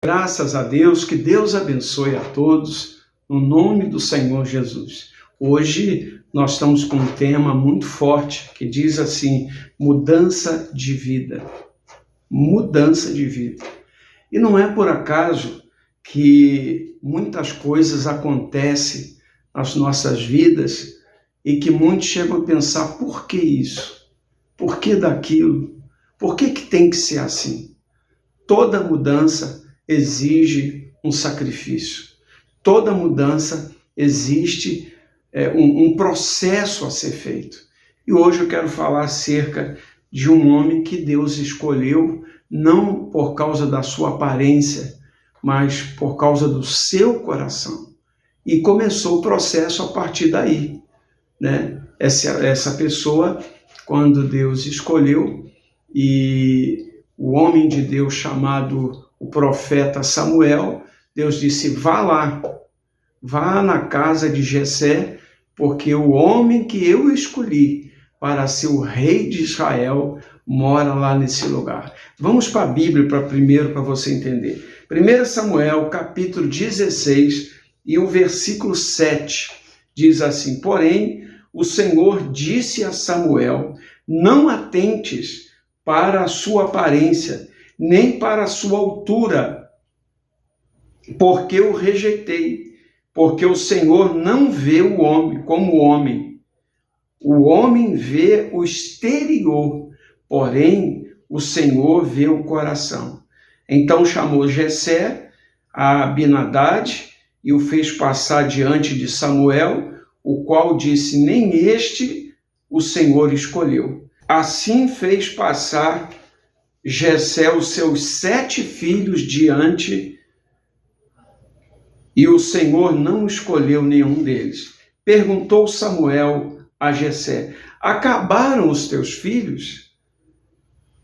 Graças a Deus, que Deus abençoe a todos, no nome do Senhor Jesus. Hoje nós estamos com um tema muito forte, que diz assim, mudança de vida. Mudança de vida. E não é por acaso que muitas coisas acontecem nas nossas vidas e que muitos chegam a pensar, por que isso? Por que daquilo? Por que tem que ser assim? Toda mudança exige um sacrifício. Toda mudança existe um processo a ser feito. E hoje eu quero falar acerca de um homem que Deus escolheu não por causa da sua aparência, mas por causa do seu coração. E começou o processo a partir daí, né? Essa pessoa, quando Deus escolheu, e o homem de Deus chamado o profeta Samuel, Deus disse, vá na casa de Jessé, porque o homem que eu escolhi para ser o rei de Israel mora lá nesse lugar. Vamos para a Bíblia primeiro para você entender. 1 Samuel, capítulo 16, e o versículo 7, diz assim, porém, o Senhor disse a Samuel, não atentes para a sua aparência, nem para a sua altura, porque o rejeitei, porque o Senhor não vê o homem como homem. O homem vê o exterior, porém o Senhor vê o coração. Então chamou Jessé a Abinadade e o fez passar diante de Samuel, o qual disse, nem este o Senhor escolheu. Assim fez passar Jessé os seus 7 filhos diante, e o Senhor não escolheu nenhum deles. Perguntou Samuel a Jessé, acabaram os teus filhos?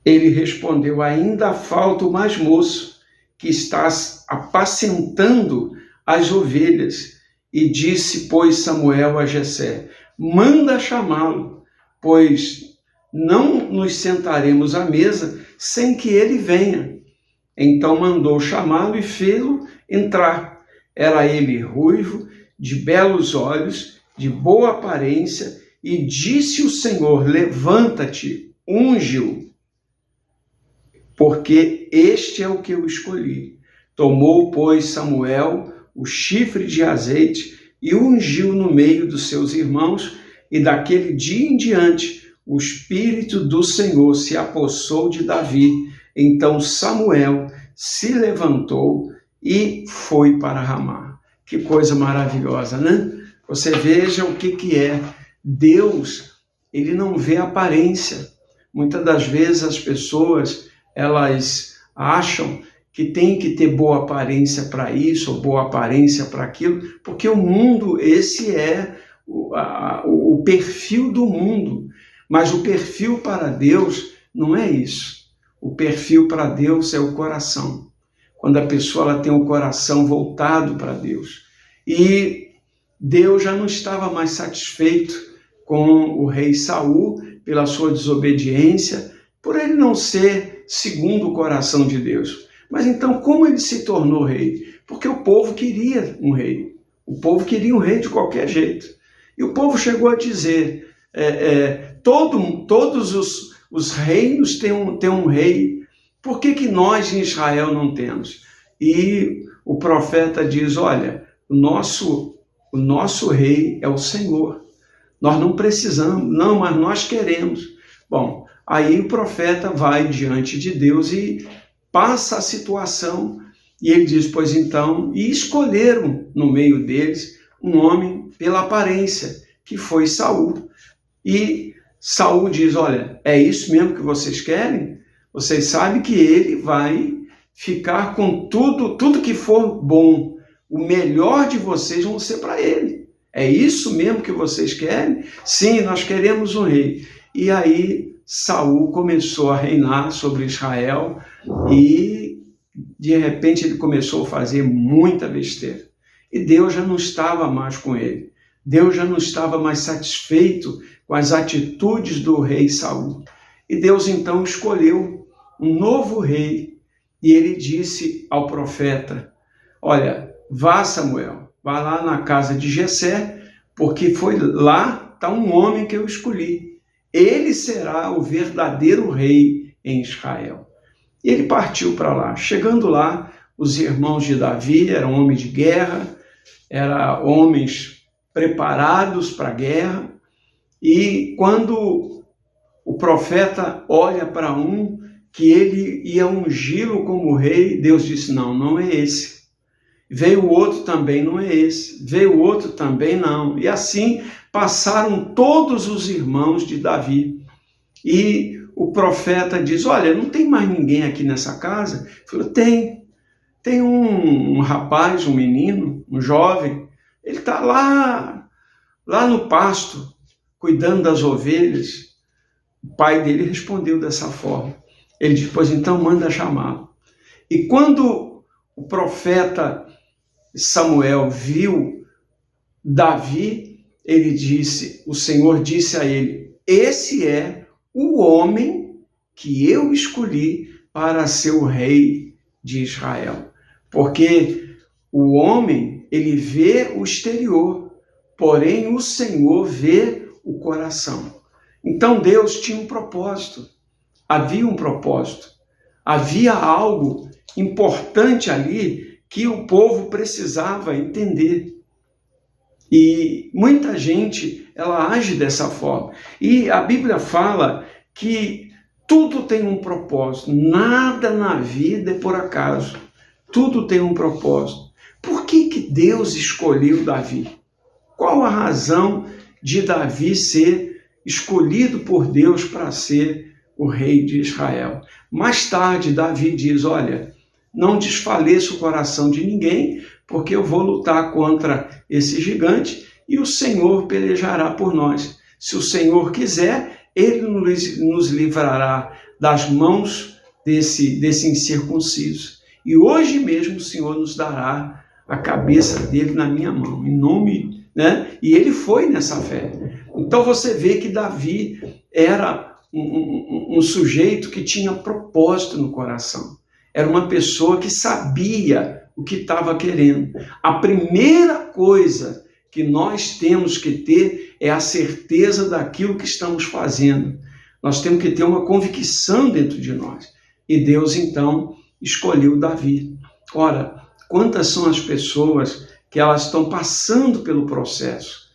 Ele respondeu, ainda falta o mais moço, que está apacentando as ovelhas. E disse, pois, Samuel a Jessé, manda chamá-lo, pois não nos sentaremos à mesa sem que ele venha. Então mandou chamá-lo e fê-lo entrar. Era ele ruivo, de belos olhos, de boa aparência, e disse o Senhor, levanta-te, unge-o, porque este é o que eu escolhi. Tomou, pois, Samuel o chifre de azeite e o ungiu no meio dos seus irmãos, e daquele dia em diante o Espírito do Senhor se apossou de Davi. Então Samuel se levantou e foi para Ramá. Que coisa maravilhosa, né? Você veja o que é. Deus, ele não vê aparência. Muitas das vezes as pessoas, elas acham que tem que ter boa aparência para isso, ou boa aparência para aquilo, porque o mundo, esse é o perfil do mundo. Mas o perfil para Deus não é isso. O perfil para Deus é o coração. Quando a pessoa ela tem o coração voltado para Deus. E Deus já não estava mais satisfeito com o rei Saul pela sua desobediência, por ele não ser segundo o coração de Deus. Mas então, como ele se tornou rei? Porque o povo queria um rei. O povo queria um rei de qualquer jeito. E o povo chegou a dizer, todos os reinos têm um rei. Por que nós em Israel não temos? E o profeta diz, olha, o nosso rei é o Senhor. Nós não precisamos, não, mas nós queremos. Bom, aí o profeta vai diante de Deus e passa a situação, e ele diz, pois então, e escolheram no meio deles um homem pela aparência, que foi Saul. E Saul diz, olha, é isso mesmo que vocês querem? Vocês sabem que ele vai ficar com tudo que for bom. O melhor de vocês vão ser para ele. É isso mesmo que vocês querem? Sim, nós queremos um rei. E aí Saul começou a reinar sobre Israel e de repente ele começou a fazer muita besteira. E Deus já não estava mais com ele. Deus já não estava mais satisfeito com as atitudes do rei Saul. E Deus então escolheu um novo rei, e ele disse ao profeta: olha, vá, Samuel, vá lá na casa de Jessé, porque foi lá, está um homem que eu escolhi. Ele será o verdadeiro rei em Israel. E ele partiu para lá. Chegando lá, os irmãos de Davi eram homens de guerra, eram homens preparados para a guerra, e quando o profeta olha para um que ele ia ungí-lo como rei, Deus disse: não, não é esse. Veio o outro também, não é esse. Veio o outro também, não. E assim passaram todos os irmãos de Davi. E o profeta diz: olha, não tem mais ninguém aqui nessa casa? Ele falou: tem um rapaz, um menino, um jovem, ele está lá no pasto, cuidando das ovelhas. O pai dele respondeu dessa forma. Ele disse: pois então manda chamá-lo. E quando o profeta Samuel viu Davi, ele disse, o Senhor disse a ele: esse é o homem que eu escolhi para ser o rei de Israel. Porque o homem, ele vê o exterior, porém o Senhor vê o coração. Então Deus tinha um propósito, havia um propósito, havia algo importante ali que o povo precisava entender. E muita gente, ela age dessa forma. E a Bíblia fala que tudo tem um propósito, nada na vida é por acaso, tudo tem um propósito. Por que Deus escolheu Davi? Qual a razão de Davi ser escolhido por Deus para ser o rei de Israel? Mais tarde, Davi diz: olha, não desfaleça o coração de ninguém, porque eu vou lutar contra esse gigante e o Senhor pelejará por nós. Se o Senhor quiser, ele nos livrará das mãos desse incircunciso. E hoje mesmo o Senhor nos dará a cabeça dele na minha mão, em nome, né? E ele foi nessa fé. Então você vê que Davi era um sujeito que tinha propósito no coração. Era uma pessoa que sabia o que estava querendo. A primeira coisa que nós temos que ter é a certeza daquilo que estamos fazendo. Nós temos que ter uma convicção dentro de nós. E Deus, então, escolheu Davi. Ora, quantas são as pessoas que elas estão passando pelo processo?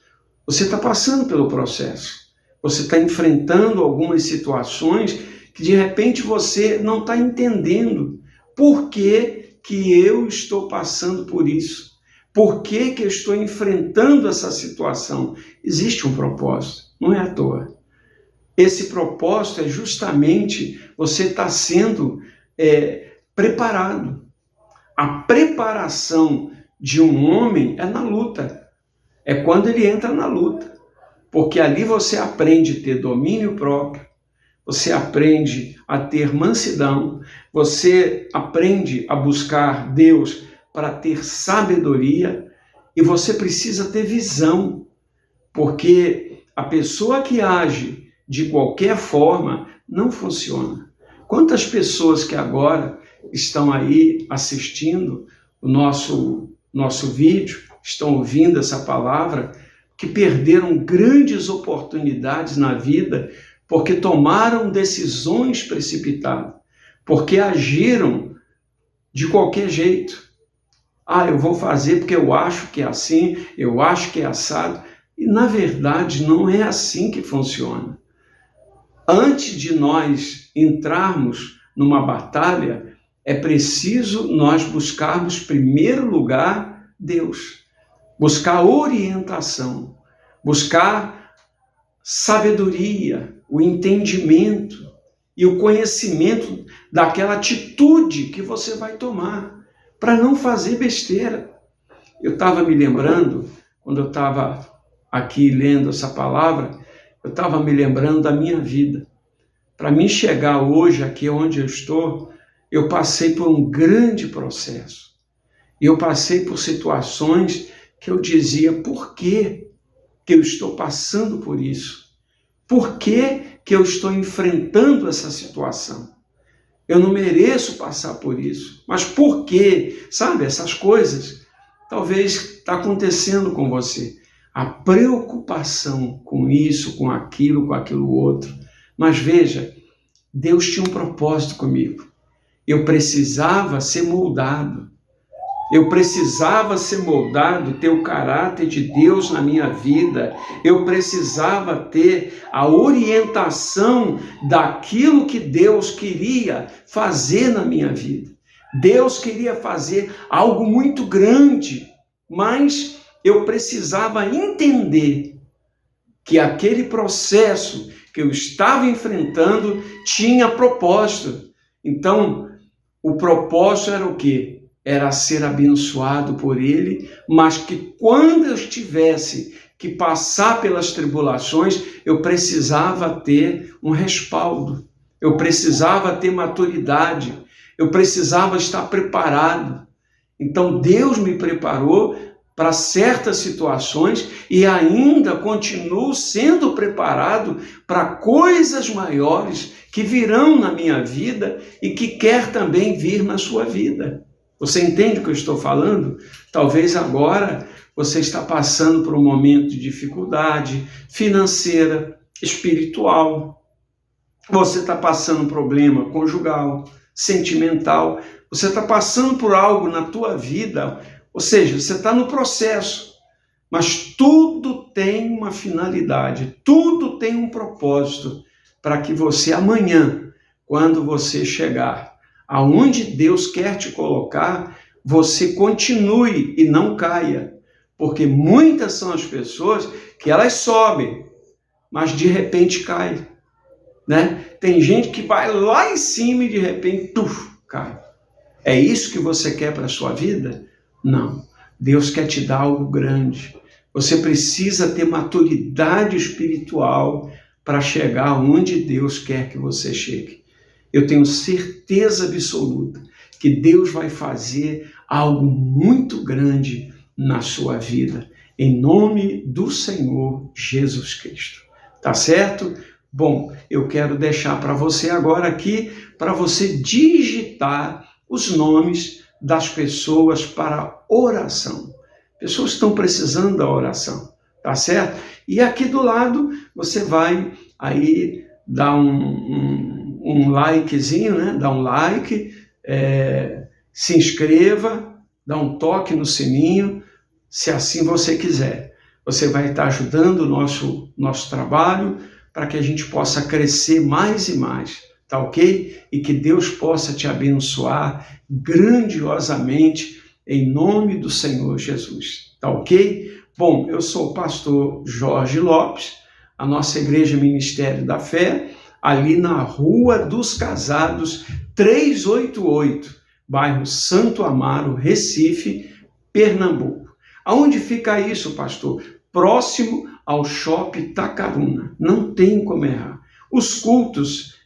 Você está passando pelo processo. Você está enfrentando algumas situações que, de repente, você não está entendendo. Por que eu estou passando por isso? Por que eu estou enfrentando essa situação? Existe um propósito, não é à toa. Esse propósito é justamente você estar sendo preparado. A preparação de um homem é na luta. É quando ele entra na luta. Porque ali você aprende a ter domínio próprio, você aprende a ter mansidão, você aprende a buscar Deus para ter sabedoria, e você precisa ter visão, porque a pessoa que age de qualquer forma não funciona. Quantas pessoas que agora estão aí assistindo o nosso vídeo, estão ouvindo essa palavra, que perderam grandes oportunidades na vida porque tomaram decisões precipitadas, porque agiram de qualquer jeito. Eu vou fazer porque eu acho que é assim, eu acho que é assado. E, na verdade, não é assim que funciona. Antes de nós entrarmos numa batalha, é preciso nós buscarmos, em primeiro lugar, Deus. Buscar orientação, buscar sabedoria, o entendimento e o conhecimento daquela atitude que você vai tomar, para não fazer besteira. Eu estava me lembrando, quando eu estava aqui lendo essa palavra, eu estava me lembrando da minha vida. Para mim chegar hoje aqui onde eu estou, eu passei por um grande processo. Eu passei por situações que eu dizia: por que eu estou passando por isso? Por que que eu estou enfrentando essa situação. Eu não mereço passar por isso. Mas por quê? Sabe, essas coisas talvez está acontecendo com você. A preocupação com isso, com aquilo outro. Mas veja, Deus tinha um propósito comigo. Eu precisava ser moldado. Eu precisava ser moldado, ter o caráter de Deus na minha vida. Eu precisava ter a orientação daquilo que Deus queria fazer na minha vida. Deus queria fazer algo muito grande, mas eu precisava entender que aquele processo que eu estava enfrentando tinha propósito. Então, o propósito era o quê? Era ser abençoado por Ele, mas que quando eu tivesse que passar pelas tribulações, eu precisava ter um respaldo, eu precisava ter maturidade, eu precisava estar preparado. Então Deus me preparou para certas situações e ainda continuo sendo preparado para coisas maiores que virão na minha vida e que quer também vir na sua vida. Você entende o que eu estou falando? Talvez agora você está passando por um momento de dificuldade financeira, espiritual. Você está passando um problema conjugal, sentimental. Você está passando por algo na tua vida. Ou seja, você está no processo. Mas tudo tem uma finalidade. Tudo tem um propósito para que você amanhã, quando você chegar aonde Deus quer te colocar, você continue e não caia. Porque muitas são as pessoas que elas sobem, mas de repente caem. Né? Tem gente que vai lá em cima e de repente cai. É isso que você quer para a sua vida? Não. Deus quer te dar algo grande. Você precisa ter maturidade espiritual para chegar onde Deus quer que você chegue. Eu tenho certeza absoluta que Deus vai fazer algo muito grande na sua vida, em nome do Senhor Jesus Cristo. Tá certo? Bom, eu quero deixar para você agora aqui, para você digitar os nomes das pessoas para oração. Pessoas que estão precisando da oração, tá certo? E aqui do lado, você vai aí dar um likezinho, né? Dá um like, se inscreva, dá um toque no sininho, se assim você quiser. Você vai estar ajudando o nosso trabalho para que a gente possa crescer mais e mais, tá ok? E que Deus possa te abençoar grandiosamente em nome do Senhor Jesus, tá ok? Bom, eu sou o pastor Jorge Lopes, a nossa Igreja Ministério da Fé, ali na Rua dos Casados, 388, bairro Santo Amaro, Recife, Pernambuco. Aonde fica isso, pastor? Próximo ao Shopping Tacaruna. Não tem como errar. Os cultos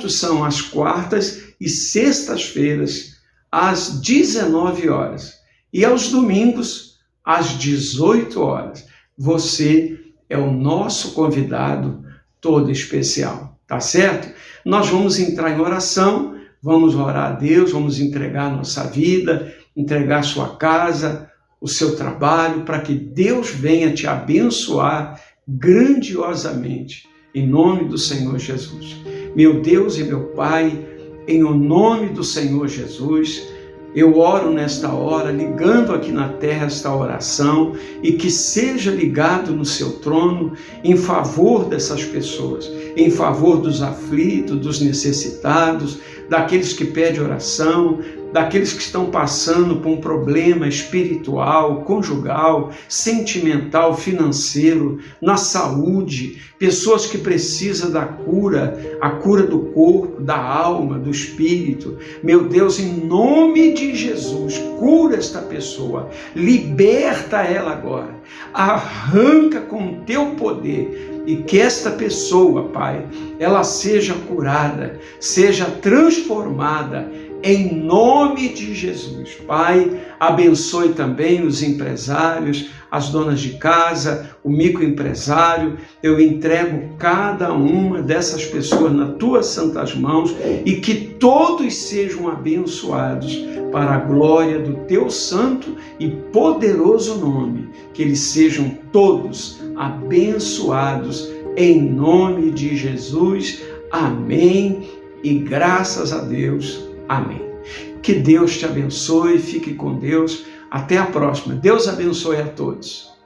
são às quartas e sextas-feiras, às 19 horas. E aos domingos, às 18 horas. Você é o nosso convidado todo especial, tá certo? Nós vamos entrar em oração, vamos orar a Deus, vamos entregar a nossa vida, entregar a sua casa, o seu trabalho, para que Deus venha te abençoar grandiosamente, em nome do Senhor Jesus. Meu Deus e meu Pai, em nome do Senhor Jesus, eu oro nesta hora, ligando aqui na terra esta oração, e que seja ligado no seu trono em favor dessas pessoas, em favor dos aflitos, dos necessitados, daqueles que pedem oração, daqueles que estão passando por um problema espiritual, conjugal, sentimental, financeiro, na saúde, pessoas que precisam da cura, a cura do corpo, da alma, do espírito. Meu Deus, em nome de Jesus, cura esta pessoa, liberta ela agora, arranca com o teu poder, e que esta pessoa, Pai, ela seja curada, seja transformada em nome de Jesus. Pai, abençoe também os empresários, as donas de casa, o microempresário. Eu entrego cada uma dessas pessoas nas tuas santas mãos e que todos sejam abençoados para a glória do teu santo e poderoso nome. Que eles sejam todos abençoados em nome de Jesus. Amém. E graças a Deus. Amém. Que Deus te abençoe, fique com Deus. Até a próxima. Deus abençoe a todos.